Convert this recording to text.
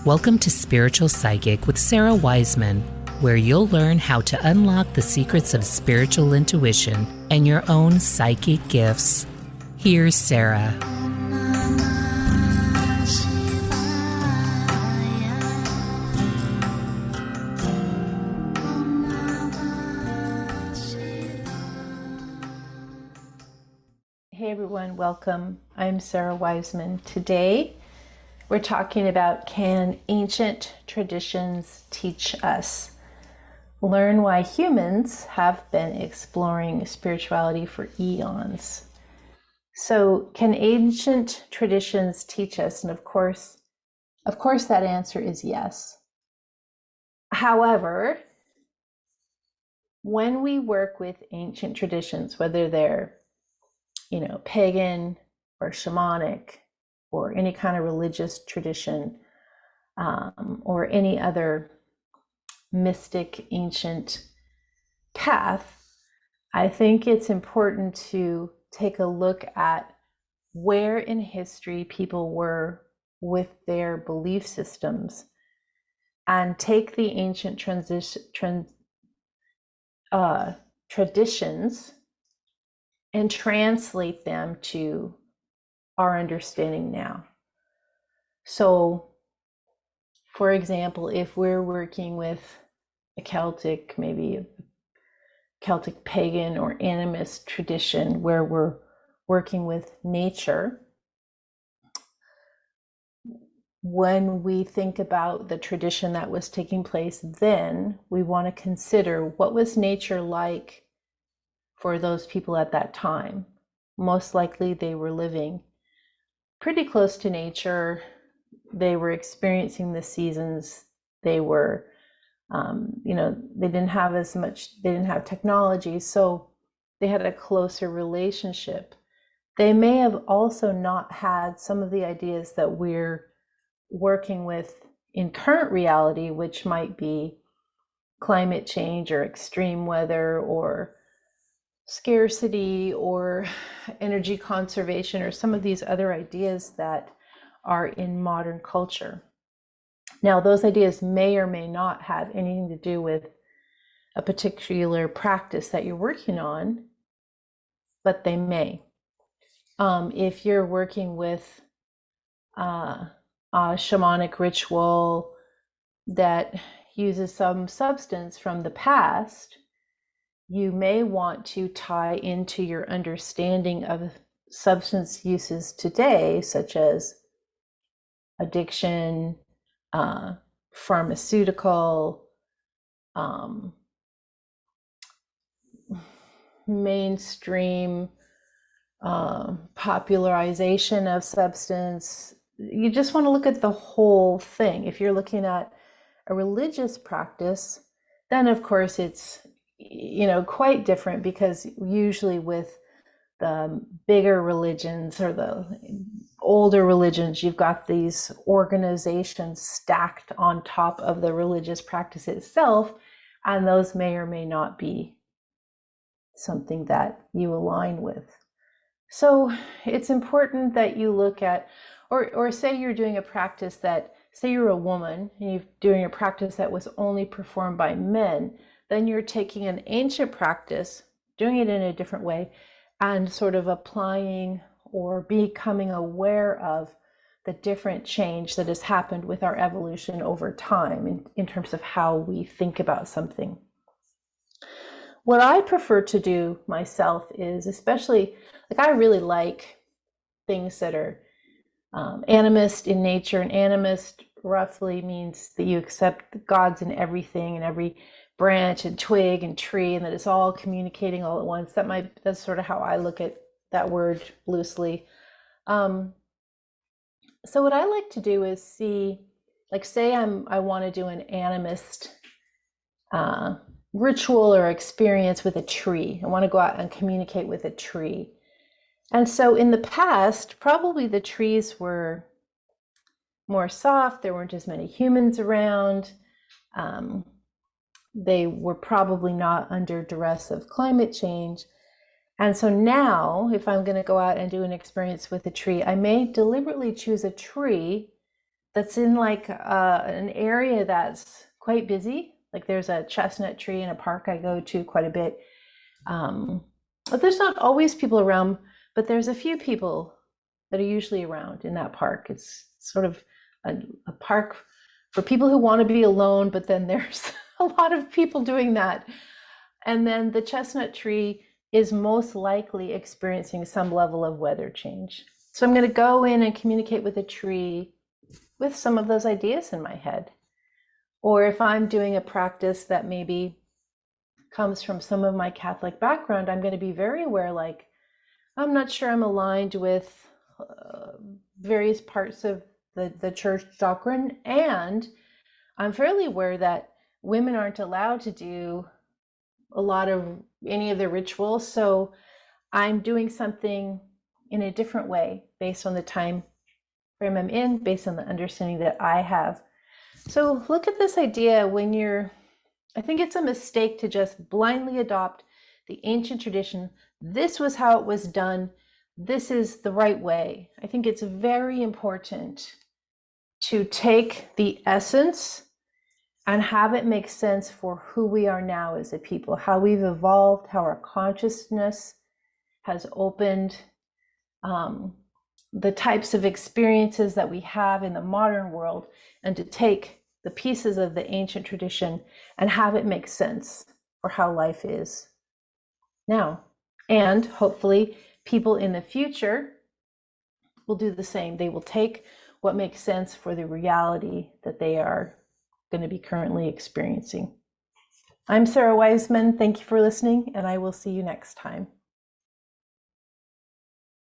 Welcome to Spiritual Psychic with Sarah Wiseman, where you'll learn how to unlock the secrets of spiritual intuition and your own psychic gifts. Here's Sarah. Hey everyone, welcome. I'm Sarah Wiseman. Today we're talking about, can ancient traditions teach us? Learn why humans have been exploring spirituality for eons. So, can ancient traditions teach us? And of course that answer is yes. However, when we work with ancient traditions, whether they're pagan or shamanic or any kind of religious tradition, or any other mystic ancient path, I think it's important to take a look at where in history people were with their belief systems and take the ancient traditions and translate them to our understanding now. So, for example, if we're working with a Celtic, maybe a Celtic pagan or animist tradition where we're working with nature, when we think about the tradition that was taking place then, we want to consider what was nature like for those people at that time. Most likely they were living pretty close to nature. They were experiencing the seasons. They were, they didn't have technology, so they had a closer relationship. They may have also not had some of the ideas that we're working with in current reality, which might be climate change or extreme weather or scarcity or energy conservation, or some of these other ideas that are in modern culture. Now, those ideas may or may not have anything to do with a particular practice that you're working on, but they may. If you're working with a shamanic ritual that uses some substance from the past, you may want to tie into your understanding of substance uses today, such as addiction, pharmaceutical, mainstream popularization of substance. You just want to look at the whole thing. If you're looking at a religious practice, then of course it's quite different, because usually with the bigger religions or the older religions, you've got these organizations stacked on top of the religious practice itself, and those may or may not be something that you align with. So it's important that you look at, or say you're doing a practice that, say you're a woman and you're doing a practice that was only performed by men, then you're taking an ancient practice, doing it in a different way, and sort of applying or becoming aware of the different change that has happened with our evolution over time in terms of how we think about something. What I prefer to do myself is, especially, I really like things that are animist in nature. And animist roughly means that you accept the gods in everything, and every branch and twig and tree, and that it's all communicating all at once. That's sort of how I look at that word loosely. So what I like to do is see, say I want to do an animist ritual or experience with a tree. I want to go out and communicate with a tree. And so in the past, probably the trees were more soft. There weren't as many humans around. They were probably not under duress of climate change. And so now, if I'm going to go out and do an experience with a tree, I may deliberately choose a tree that's in like an area that's quite busy. Like there's a chestnut tree in a park I go to quite a bit. But there's not always people around, but there's a few people that are usually around in that park. It's sort of a park for people who want to be alone, but then there's a lot of people doing that. And then the chestnut tree is most likely experiencing some level of weather change. So I'm going to go in and communicate with the tree with some of those ideas in my head. Or if I'm doing a practice that maybe comes from some of my Catholic background, I'm going to be very aware, like, I'm not sure I'm aligned with various parts of the church doctrine. And I'm fairly aware that women aren't allowed to do a lot of any of the rituals. So I'm doing something in a different way based on the time frame I'm in, based on the understanding that I have. So look at this idea when I think it's a mistake to just blindly adopt the ancient tradition. This was how it was done. This is the right way. I think it's very important to take the essence and have it make sense for who we are now as a people, how we've evolved, how our consciousness has opened, the types of experiences that we have in the modern world, and to take the pieces of the ancient tradition and have it make sense for how life is now. And hopefully people in the future will do the same. They will take what makes sense for the reality that they are going to be currently experiencing. I'm Sarah Wiseman. Thank you for listening, and I will see you next time.